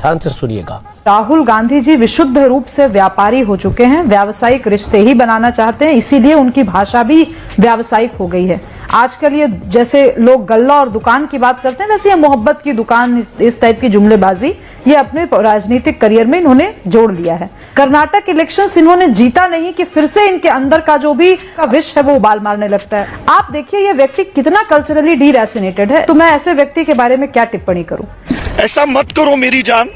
ध्यान से सुनिएगा। राहुल गांधी जी विशुद्ध रूप से व्यापारी हो चुके हैं, व्यावसायिक रिश्ते ही बनाना चाहते हैं, इसीलिए उनकी भाषा भी व्यावसायिक हो गई है। आजकल ये जैसे लोग गल्ला और दुकान की बात करते हैं, वैसे ये मोहब्बत की दुकान, इस टाइप की जुमलेबाजी ये अपने राजनीतिक करियर में इन्होंने जोड़ लिया है। कर्नाटक इलेक्शंस इन्होंने जीता नहीं कि फिर से इनके अंदर का जो भी विष है वो उबाल मारने लगता है। आप देखिए ये व्यक्ति कितना कल्चरली डीरेसिनेटेड है, तो मैं ऐसे व्यक्ति के बारे में क्या टिप्पणी करूं। ऐसा मत करो मेरी जान।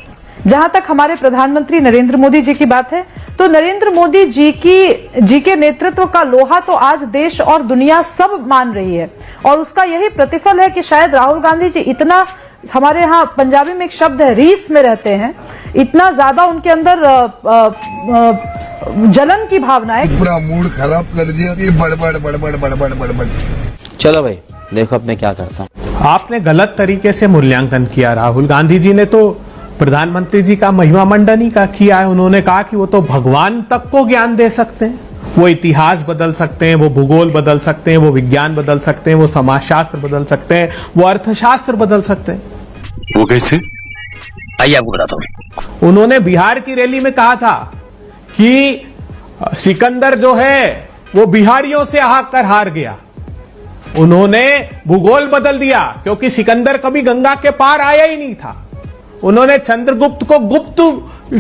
जहां तक हमारे प्रधानमंत्री नरेंद्र मोदी जी की बात है, तो नरेंद्र मोदी जी के नेतृत्व का लोहा तो आज देश और दुनिया सब मान रही है, और उसका यही प्रतिफल है कि शायद राहुल गांधी जी इतना, हमारे यहाँ पंजाबी में एक शब्द है, रीस में रहते हैं, इतना ज्यादा उनके अंदर जलन की भावना है। पूरा मूड खराब कर दिया, ये बड़। चलो भाई देखो अब मैं क्या करता हूँ। आपने गलत तरीके से मूल्यांकन किया। राहुल गांधी जी ने तो प्रधानमंत्री जी का महिमा मंडन ही का किया है। उन्होंने कहा कि वो तो भगवान तक को ज्ञान दे सकते हैं, वो इतिहास बदल सकते हैं, वो भूगोल बदल सकते हैं, वो विज्ञान बदल सकते हैं, वो समाजशास्त्र बदल सकते हैं, वो अर्थशास्त्र बदल सकते हैं। वो कैसे? आइए आपको बताता हूं। उन्होंने बिहार की रैली में कहा था कि सिकंदर जो है वो बिहारियों से हाकर हार गया। उन्होंने भूगोल बदल दिया, क्योंकि सिकंदर कभी गंगा के पार आया ही नहीं था। उन्होंने चंद्रगुप्त को गुप्त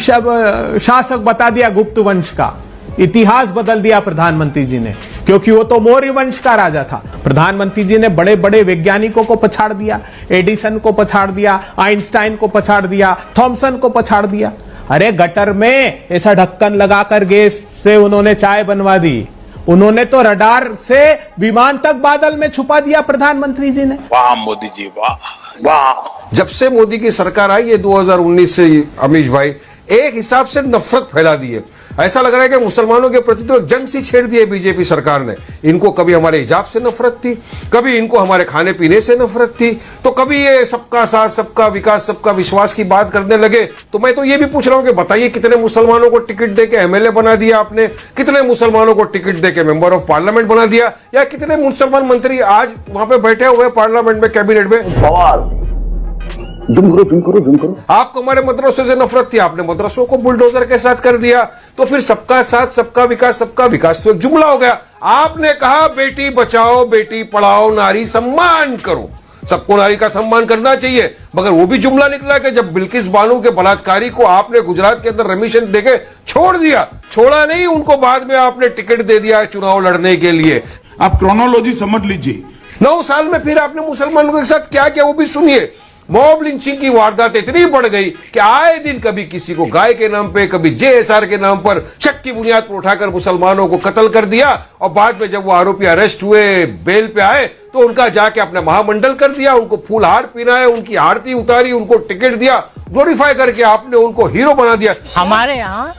शासक बता दिया, गुप्त वंश का। इतिहास बदल दिया प्रधानमंत्री जी ने, क्योंकि वो तो मौर्य वंश का राजा था। प्रधानमंत्री जी ने बड़े बड़े वैज्ञानिकों को पछाड़ दिया, एडिसन को पछाड़ दिया, आइंस्टाइन को पछाड़ दिया, थॉमसन को पछाड़ दिया। अरे गटर में ऐसा ढक्कन लगाकर गैस से उन्होंने चाय बनवा दी। उन्होंने तो रडार से विमान तक बादल में छुपा दिया प्रधानमंत्री जी ने। वाह मोदी जी, वाह वाह। जब से मोदी की सरकार आई है 2019 से, अमीश भाई, एक हिसाब से नफरत फैला दी है। ऐसा लग रहा है कि मुसलमानों के प्रति तो एक जंग सी छेड़ दी है बीजेपी सरकार ने। इनको कभी हमारे हिजाब से नफरत थी, कभी इनको हमारे खाने पीने से नफरत थी, तो कभी ये सबका साथ, सबका विकास, सबका विश्वास की बात करने लगे। तो मैं तो ये भी पूछ रहा हूं कि बताइए, कितने मुसलमानों को टिकट देके एमएलए बना दिया आपने, कितने मुसलमानों को टिकट देके मेंबर ऑफ पार्लियामेंट बना दिया, या कितने मुसलमान मंत्री आज वहां पे बैठे हुए पार्लियामेंट में, कैबिनेट में। जुम करो। आपको हमारे मदरसे से नफरत थी, आपने मदरसों को बुलडोजर के साथ कर दिया। तो फिर सबका साथ, सबका विकास तो एक जुमला हो गया। आपने कहा बेटी बचाओ, बेटी पढ़ाओ, नारी सम्मान करो, सबको नारी का सम्मान करना चाहिए, मगर वो भी जुमला निकला कि जब बिल्किस बानो के बलात्कारी को आपने गुजरात के अंदर रेमिशन देके छोड़ दिया, छोड़ा नहीं, उनको बाद में आपने टिकट दे दिया चुनाव लड़ने के लिए। आप क्रोनोलॉजी समझ लीजिए। 9 साल में फिर आपने मुसलमानों के साथ क्या किया वो भी सुनिए। मॉब लिंचिंग की वारदात इतनी बढ़ गई कि आए दिन कभी किसी को गाय के नाम पे, कभी जेएसआर के नाम पर शक की बुनियाद पर उठाकर मुसलमानों को कत्ल कर दिया, और बाद में जब वो आरोपी अरेस्ट हुए, बेल पे आए, तो उनका जाके अपने महामंडल कर दिया, उनको फूल हार पहनाए, उनकी आरती उतारी, उनको टिकट दिया, ग्लोरीफाई करके आपने उनको हीरो बना दिया। हमारे यहाँ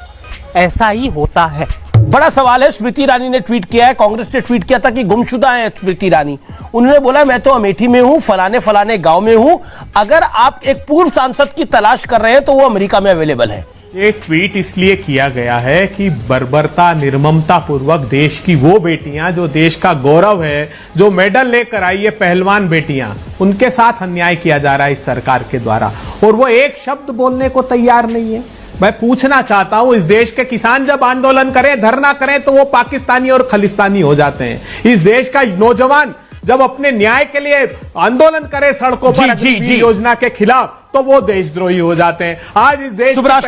ऐसा ही होता है। बड़ा सवाल है, स्मृति ईरानी ने ट्वीट किया है, कांग्रेस ने ट्वीट किया था कि गुमशुदा है स्मृति ईरानी। उन्होंने बोला मैं तो अमेठी में हूं, फलाने फलाने गांव में हूं। अगर आप एक पूर्व सांसद की तलाश कर रहे हैं तो वो अमेरिका में अवेलेबल है। ये ट्वीट इसलिए किया गया है कि बर्बरता, निर्ममता पूर्वक देश की वो बेटियां जो देश का गौरव है, जो मेडल लेकर आई है, पहलवान बेटियां, उनके साथ अन्याय किया जा रहा है इस सरकार के द्वारा, और वो एक शब्द बोलने को तैयार नहीं है। मैं पूछना चाहता हूं, इस देश के किसान जब आंदोलन करें, धरना करें, तो वो पाकिस्तानी और खलिस्तानी हो जाते हैं। इस देश का नौजवान जब अपने न्याय के लिए आंदोलन करे सड़कों पर योजना के खिलाफ, तो वो देशद्रोही हो जाते हैं। आज इस देश की बात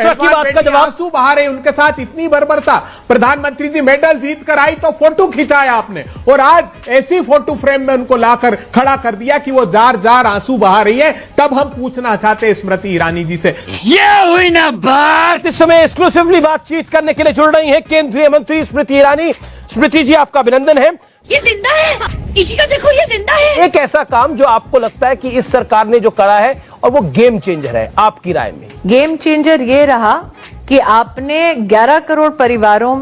का जवाब, आंसू बहा रहे, उनके साथ इतनी बर्बरता। प्रधानमंत्री जी मेडल जीत कर आई तो फोटो खिंचाया आपने, और आज ऐसी फोटो फ्रेम में उनको लाकर खड़ा कर दिया कि वो जार जार आंसू बहा रही है। तब हम पूछना चाहते हैं स्मृति ईरानी जी से, ये हुई ना बात। इस समय एक्सक्लूसिवली बातचीत करने के लिए जुड़ रही है केंद्रीय मंत्री स्मृति ईरानी। स्मृति जी, आपका अभिनंदन है। ये जिंदा है, इसी का देखो, ये जिंदा है। एक ऐसा काम जो आपको लगता है कि इस सरकार ने जो करा है और वो गेम चेंजर है, आपकी राय में? गेम चेंजर ये रहा कि आपने 11 करोड़ परिवारों में